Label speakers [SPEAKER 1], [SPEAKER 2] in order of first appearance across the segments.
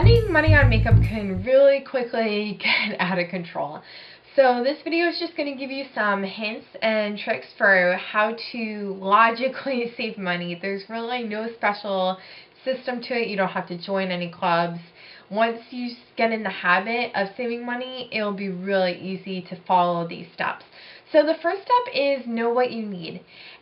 [SPEAKER 1] Spending money on makeup can really quickly get out of control. So this video is just going to give you some hints and tricks for how to logically save money. There's really no special system to it. You don't have to join any clubs. Once you get in the habit of saving money, it'll be really easy to follow these steps. So the first step is know what you need.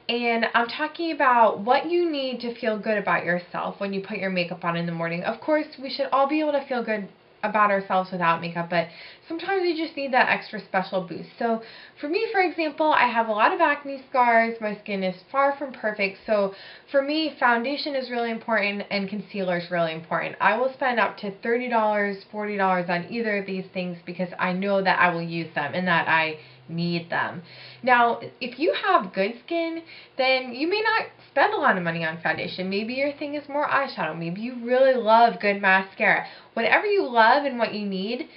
[SPEAKER 1] And I'm talking about what you need to feel good about yourself when you put your makeup on in the morning. Of course, we should all be able to feel good about ourselves without makeup, but sometimes we just need that extra special boost. So for me, for example, I have a lot of acne scars. My skin is far from perfect. So for me, foundation is really important and concealer is really important. I will spend up to $30, $40 on either of these things because I know that I will use them and that I need them. Now, if you have good skin, then you may not spend a lot of money on foundation. Maybe your thing is more eyeshadow. Maybe you really love good mascara. Whatever you love and what you need,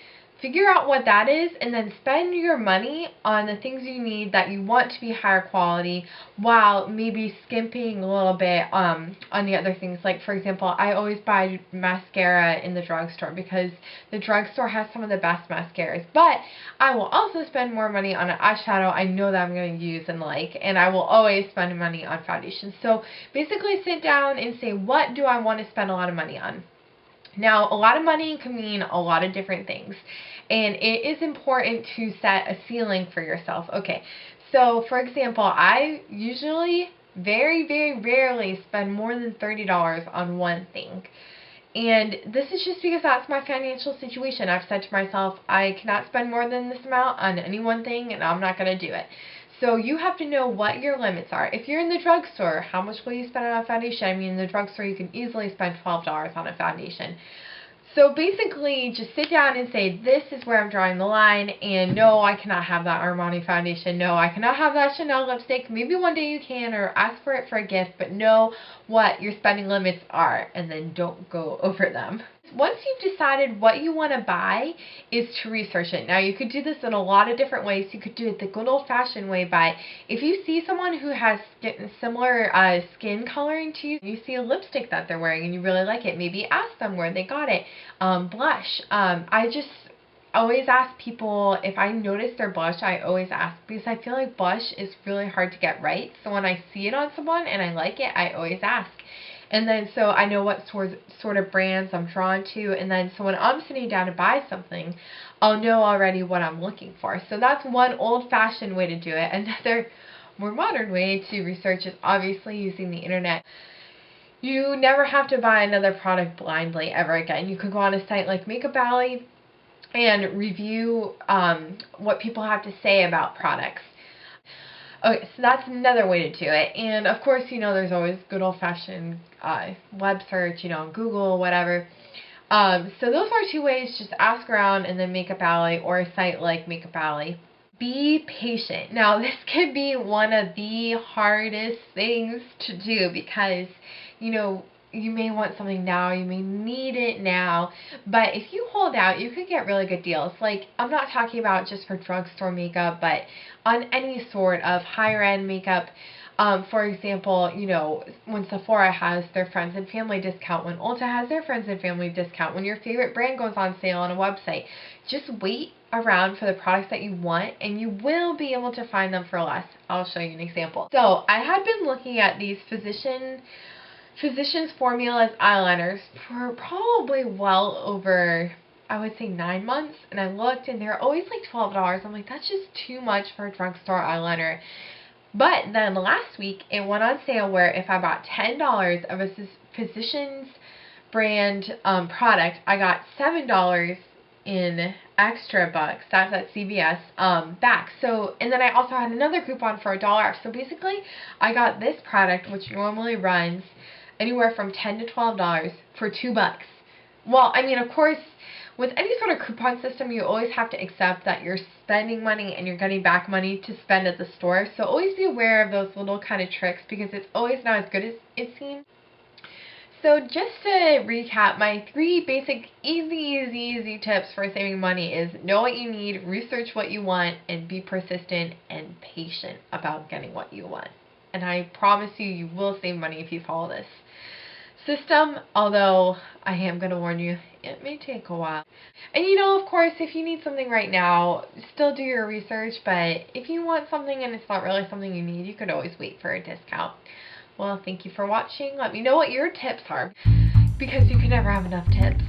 [SPEAKER 1] figure out what that is and then spend your money on the things you need that you want to be higher quality while maybe skimping a little bit on the other things. Like, for example, I always buy mascara in the drugstore because the drugstore has some of the best mascaras. But I will also spend more money on an eyeshadow I know that I'm going to use and like, and I will always spend money on foundation. So basically sit down and say, what do I want to spend a lot of money on? Now, a lot of money can mean a lot of different things, and it is important to set a ceiling for yourself. Okay, so for example, I usually very, very rarely spend more than $30 on one thing. And this is just because that's my financial situation. I've said to myself, I cannot spend more than this amount on any one thing, and I'm not going to do it. So you have to know what your limits are. If you're in the drugstore, how much will you spend on a foundation? I mean, in the drugstore, you can easily spend $12 on a foundation. So basically, just sit down and say, this is where I'm drawing the line, and no, I cannot have that Armani foundation. No, I cannot have that Chanel lipstick. Maybe one day you can, or ask for it for a gift, but know what your spending limits are, and then don't go over them. Once you've decided what you want to buy, is to research it. Now, you could do this in a lot of different ways. You could do it the good old-fashioned way by, if you see someone who has similar skin coloring to you, you see a lipstick that they're wearing and you really like it, maybe ask them where they got it. Blush. I just always ask people, if I notice their blush, I always ask because I feel like blush is really hard to get right. So when I see it on someone and I like it, I always ask. And then so I know what sort of brands I'm drawn to, and then so when I'm sitting down to buy something, I'll know already what I'm looking for. So that's one old-fashioned way to do it. Another more modern way to research is obviously using the internet. You never have to buy another product blindly ever again. You can go on a site like Makeup Alley and review what people have to say about products. Okay, so that's another way to do it. And of course, you know, there's always good old-fashioned web search, you know, Google, whatever. So those are two ways. Just ask around and then Makeup Alley or a site like Makeup Alley. Be patient. Now, this could be one of the hardest things to do because, you know, you may want something now, you may need it now, but if you hold out, you could get really good deals. Like, I'm not talking about just for drugstore makeup, but on any sort of higher end makeup. For example, you know, when Sephora has their friends and family discount, when Ulta has their friends and family discount, when your favorite brand goes on sale on a website, just wait around for the products that you want and you will be able to find them for less. I'll show you an example. So I had been looking at these Physicians Formulas eyeliners for probably well over, I would say, 9 months, and I looked and they're always like $12. I'm like, that's just too much for a drugstore eyeliner. But then last week it went on sale where if I bought $10 of a Physicians brand product, I got $7 in extra bucks, that's at CVS, back. So, and then I also had another coupon for $1. So basically, I got this product, which normally runs anywhere from $10 to $12 for $2. Well, I mean, of course, with any sort of coupon system, you always have to accept that you're spending money and you're getting back money to spend at the store. So always be aware of those little kind of tricks because it's always not as good as it seems. So just to recap, my 3 basic easy tips for saving money is know what you need, research what you want, and be persistent and patient about getting what you want. And I promise you, you will save money if you follow this. system, although I am going to warn you, it may take a while. And of course, if you need something right now, still do your research, but if you want something and it's not really something you need, you could always wait for a discount. Well, thank you for watching. Let me know what your tips are, because you can never have enough tips.